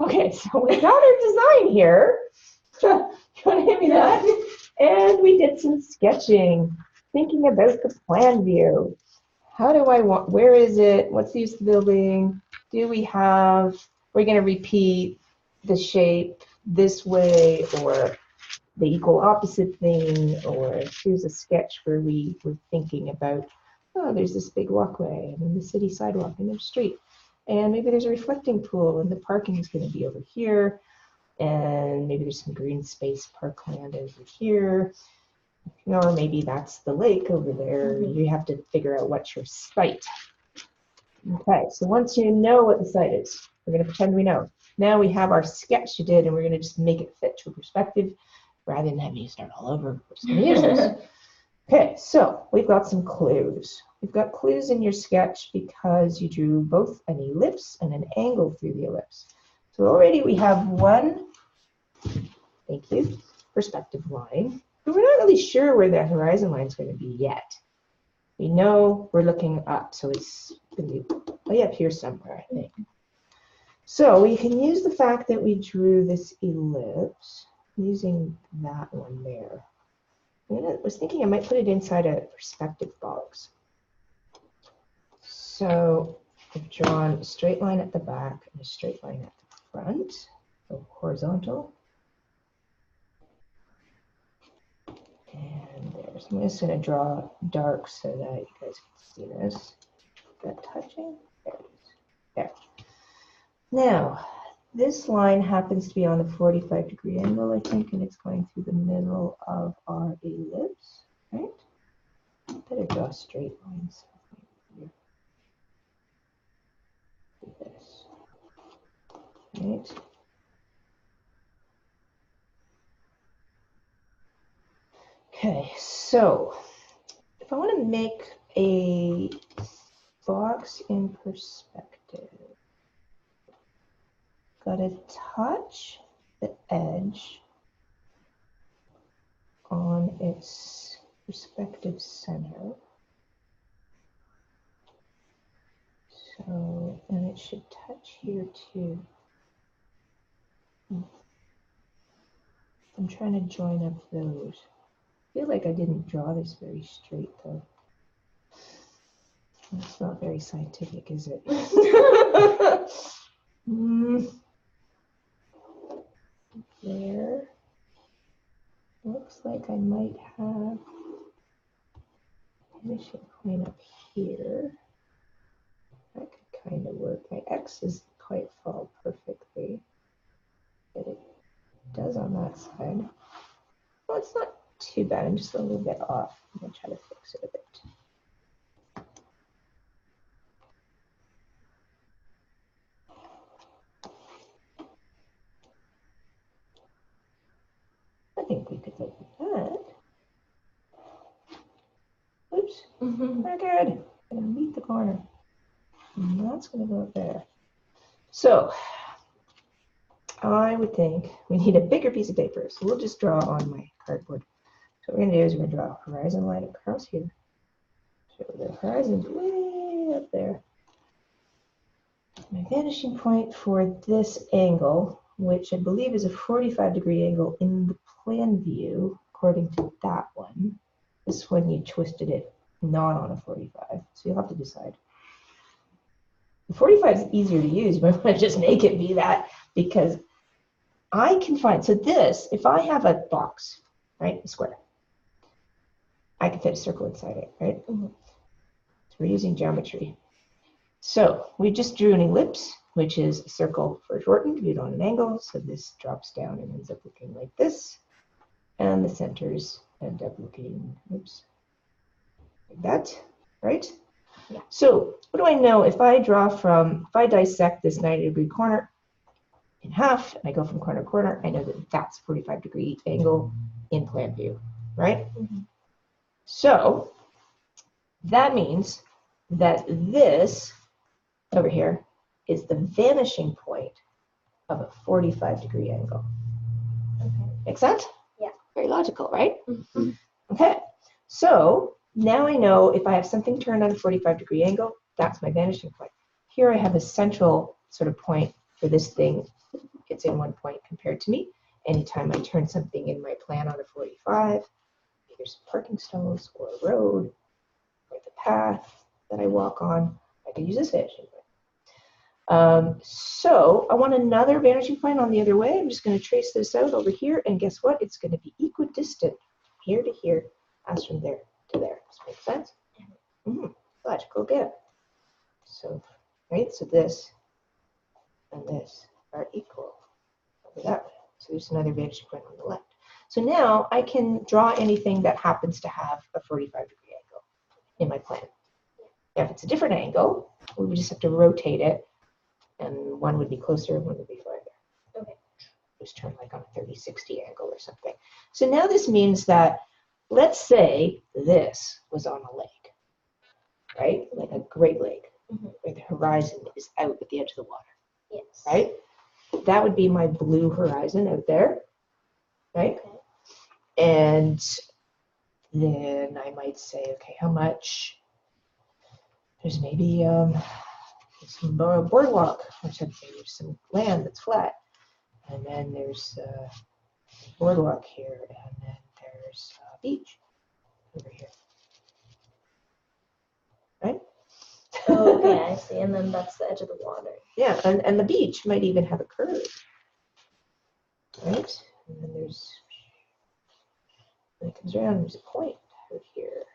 Okay, so we got our design here. You want to give me that? And we did some sketching, thinking about the plan view. How do I want, where is it? What's the use of the building? Do we have, we're going to repeat the shape this way or the equal opposite thing, or here's a sketch where we were thinking about, oh, there's this big walkway and then the city sidewalk and the street. And maybe there's a reflecting pool and the parking is going to be over here. And maybe there's some green space parkland over here. Or maybe that's the lake over there. You have to figure out what's your site. Okay, so once you know what the site is, we're going to pretend we know. Now we have our sketch you did, and we're going to just make it fit to a perspective rather than having you start all over. We're just going to use this. Okay, so we've got some clues. We've got clues in your sketch because you drew both an ellipse and an angle through the ellipse. So already we have one, thank you, perspective line. But we're not really sure where the horizon line is going to be yet. We know we're looking up, so it's going to be way up here somewhere, I think. So we can use the fact that we drew this ellipse using that one there. I was thinking I might put it inside a perspective box. So I've drawn a straight line at the back and a straight line at the front, so horizontal. And there. So I'm just going to draw dark so that you guys can see this. Is that touching? There it is. There. Now, this line happens to be on a 45-degree angle, I think, and it's going through the middle of our ellipse, right? Better draw straight lines. Do this. Right. Okay, so if I want to make a box in perspective, got to touch the edge on its perspective center. So, and it should touch here too. I'm trying to join up those. I feel like I didn't draw this very straight though. It's not very scientific, is it? There. Looks like I might have finishing point up here. That could kind of work. My X's quite fall perfectly, but it does on that side. Well, it's not too bad. I'm just a little bit off. I'm going to try to fix it a bit. I think we could look at that. Oops. We're good. I'm going to meet the corner. And that's going to go up there. So I would think we need a bigger piece of paper. So we'll just draw on my cardboard. So what we're going to do is we're going to draw a horizon line across here. So the horizon's way up there. My vanishing point for this angle, which I believe is a 45-degree angle in the plan view, according to that one. This one you twisted it not on a 45, so you'll have to decide. The 45 is easier to use. You might want to just make it be that, because I can find, so this, if I have a box, right, a square, I can fit a circle inside it, right? So we're using geometry. So we just drew an ellipse, which is a circle foreshortened, viewed on an angle. So this drops down and ends up looking like this. And the centers end up looking, oops, like that, right? Yeah. So what do I know if I draw from, if I dissect this 90-degree corner in half, and I go from corner to corner, I know that that's 45-degree angle in plan view, right? So that means that this over here is the vanishing point of a 45-degree angle. Okay. Make sense? Yeah. Very logical, right? Okay. So now I know if I have something turned on a 45-degree angle, that's my vanishing point. here I have a central sort of point for this thing. It's in one point compared to me. Anytime I turn something in my plan on a 45, either some parking stalls or a road or the path that I walk on, I can use this vanishing point. So I want another vanishing point on the other way. I'm just going to trace this out over here, and guess what? It's going to be equidistant here to here as from there to there. Does that make sense? Logical again. So, right, so this and this are equal over that way. So there's another vanishing point on the left. So now I can draw anything that happens to have a 45-degree angle in my plan. Now, if it's a different angle, we would just have to rotate it, and one would be closer and one would be farther. Okay. Just turn like on a 30-60 angle or something. So now this means that, let's say this was on a lake, right? Like a Great Lake, where the horizon is out at the edge of the water. Yes. Right? That would be my blue horizon out there, right? Okay. And then I might say, okay, how much? There's maybe some boardwalk or something. There's some land that's flat, and then there's a boardwalk here, and then there's a beach over here, right? Oh, okay, I see. And then that's the edge of the water. Yeah, and the beach might even have a curve, right? And then there's, when it comes around, there's a point out here.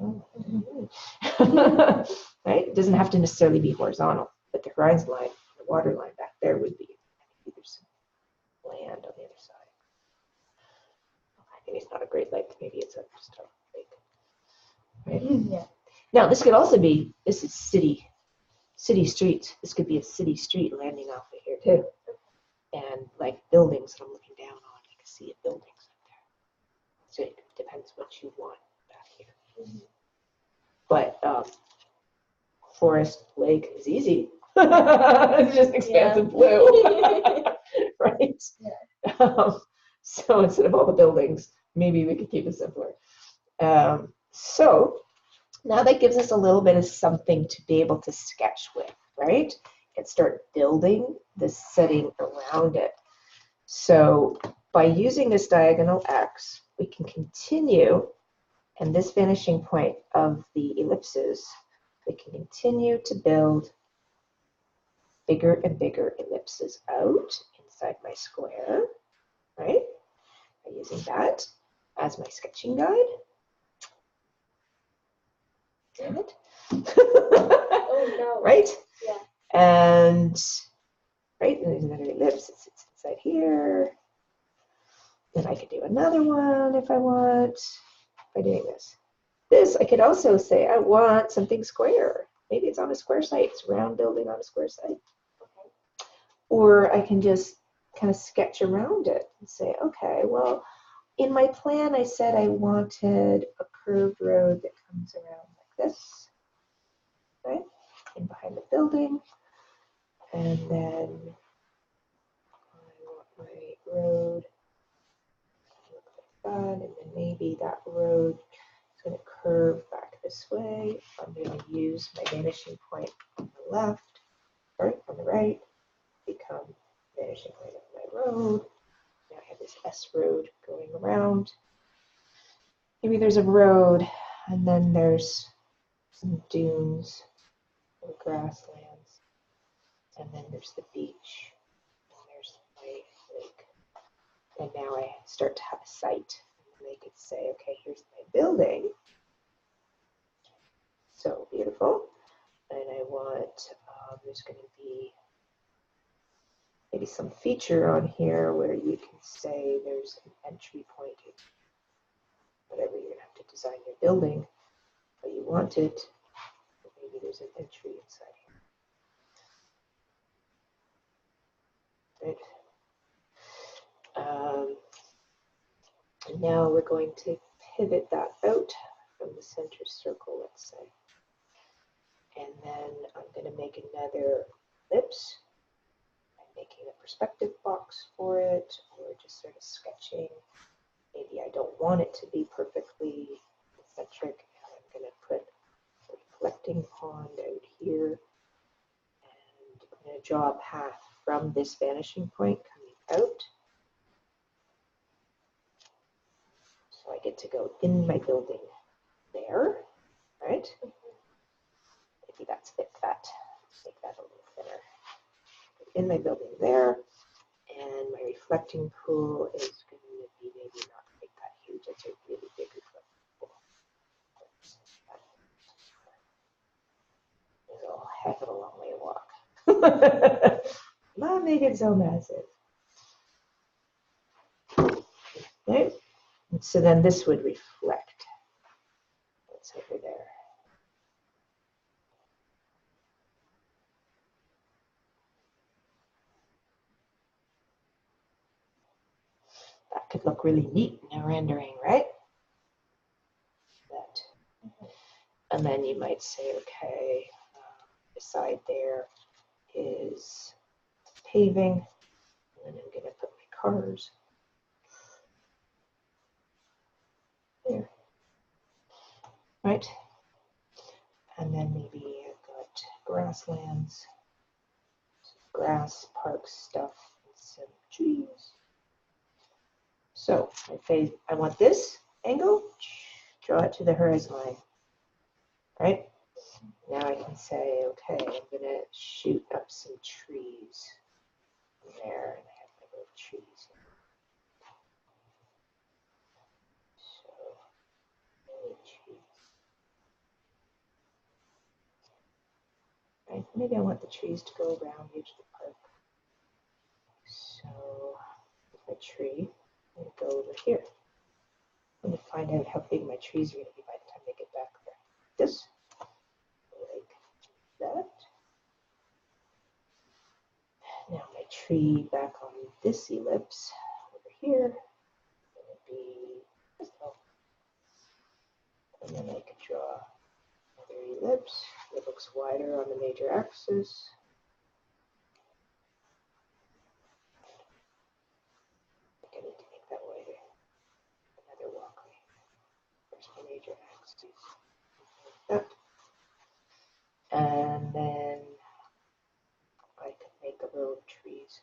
You know? Right? It doesn't have to necessarily be horizontal, but the horizon line, the water line back there would be, maybe there's some land on the other side. Maybe it's not a Great Lake, maybe it's just a lake. Right? Yeah. Now, this could also be, this is city streets. This could be a city street landing off of here too. And like buildings that I'm looking down on, you can see buildings up there. So it depends what you want back here. But forest, lake is easy. It's just expansive blue. Right? Yeah. So instead of all the buildings, maybe we could keep it simpler. So now that gives us a little bit of something to be able to sketch with, right? And start building the setting around it. So by using this diagonal X, we can continue, and this vanishing point of the ellipses, we can continue to build bigger and bigger ellipses out inside my square, right? By using that as my sketching guide. Damn it. Oh no. Right? Yeah. And right, and there's another ellipse. It sits inside here. Then I could do another one if I want by doing this. This, I could also say I want something square. Maybe it's on a square site. It's a round building on a square site. Okay. Or I can just kind of sketch around it and say, okay, well, in my plan, I said I wanted a curved road that comes around like this, right? In behind the building. And then I want my road to look like that. And then maybe that road is going to curve back this way. I'm going to use my vanishing point on the left, or on the right, become vanishing point of my road. Now I have this S road going around. Maybe there's a road, and then there's some dunes or grasslands, and then there's the beach, and there's my lake. And now I start to have a site. And I could say, okay, here's my building. So beautiful. And I want, there's going to be maybe some feature on here where you can say there's an entry point. Whatever, you're going to have to design your building, but you want it. Maybe there's an entry inside here. Right. And now we're going to pivot that out from the center circle, let's say. And then I'm going to make another ellipse. I'm making a perspective box for it, or just sort of sketching. Maybe I don't want it to be perfectly eccentric, and I'm going to put reflecting pond out here. And I'm going to draw a path from this vanishing point coming out. So I get to go in my building there, right? Maybe that's a bit fat. Let's make that a little thinner. In my building there, and my reflecting pool is going to be maybe not quite that huge. It's a really big reflecting pool. It's a heck of a long way to walk. Not make it so massive. Right? And so then this would reflect. What's over there? That could look really neat in a rendering, right? That. And then you might say, okay, beside there is paving, and then I'm going to put my cars there, right? And then maybe I've got grasslands, grass, park stuff, and some trees. So I say I want this angle, draw it to the horizon line, right? Now I can say, okay, I'm going to shoot up some trees there, and I have my little trees here. So, trees. Right, maybe I want the trees to go around the edge of the park. So, with my tree, I'm going to go over here. I'm going to find out how big my trees are going to be by the time they get back there. This, like that. Now my tree back on this ellipse over here going to be this low. And then I could draw another ellipse that looks wider on the major axis. I think I need to make that wider. Another walkway. There's my major axis. Like that. And then I could make a row of trees.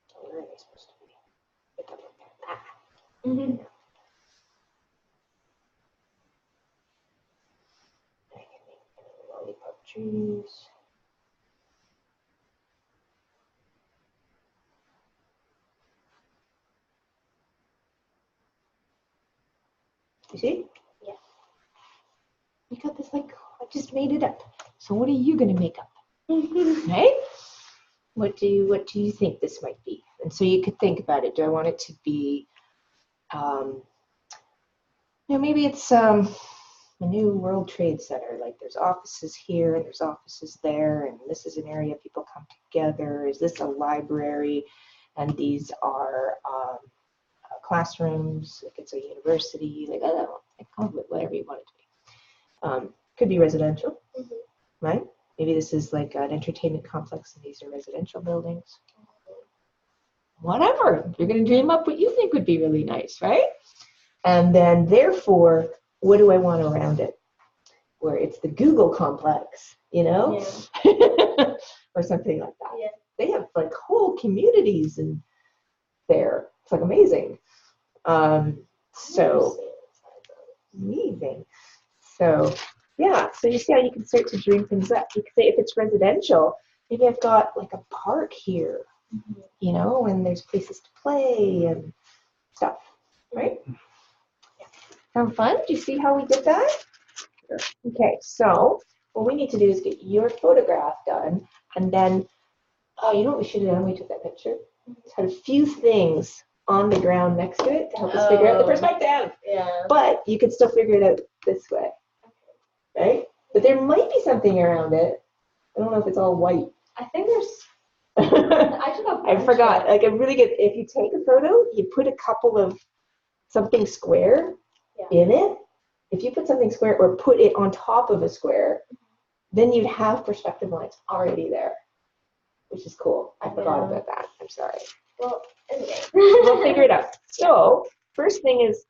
So where are they supposed to be? Pick up in there. Ah. I can make lollipop trees. You see? Yeah. You got this like, I just made it up. So what are you gonna make up? Right? What do you think this might be? And so you could think about it. Do I want it to be, maybe it's a new World Trade Center. Like there's offices here and there's offices there, and this is an area people come together. Is this a library? And these are classrooms. Like it's a university. Like I don't know. Like call it whatever you want it to be. Could be residential, right? Maybe this is like an entertainment complex and these are residential buildings. Whatever. You're going to dream up what you think would be really nice, right? And then therefore, what do I want around it? Where it's the Google complex, you know? Yeah. Or something like that. Yeah. They have like whole communities in there. It's like amazing. So amazing. So yeah, so you see how you can start to dream things up. You could say if it's residential, maybe I've got like a park here, you know, and there's places to play and stuff, right? Yeah. Sound fun? Do you see how we did that? Sure. Okay, so what we need to do is get your photograph done, and then, oh, you know what we should have done? We took that picture. Just had a few things on the ground next to it to help us figure out the perspective. Yeah. But you can still figure it out this way. Right? But there might be something around it. I don't know if it's all white. I think there's. I forgot. Like a really good. If you take a photo, you put a couple of something square in it. If you put something square or put it on top of a square, then you'd have perspective lines already there, which is cool. I forgot about that. I'm sorry. Well, anyway. We'll figure it out. So first thing is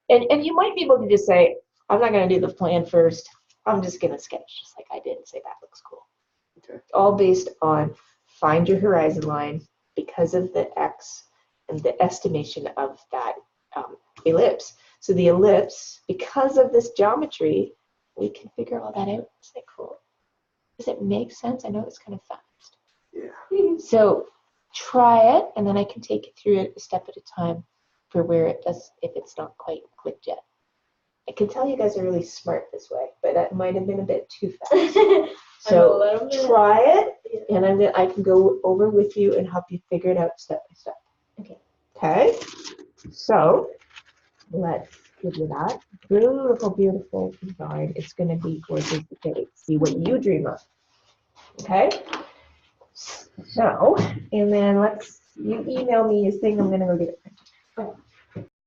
And you might be able to just say, I'm not going to do the plan first. I'm just going to sketch just like I did and say that looks cool. Okay. All based on find your horizon line because of the X and the estimation of that ellipse. So the ellipse, because of this geometry, we can figure all that out. Isn't it cool? Does it make sense? I know it's kind of fast. Yeah. So try it, and then I can take it through it a step at a time for where it does, if it's not quite clicked yet. I can tell you guys are really smart this way, but that might have been a bit too fast. So little bit. try it, and I can go over with you and help you figure it out step by step. Okay. Okay? So let's give you that beautiful, beautiful design. It's going to be gorgeous to see what you dream of. Okay? So, and then you email me your thing. I'm going to go get it printed.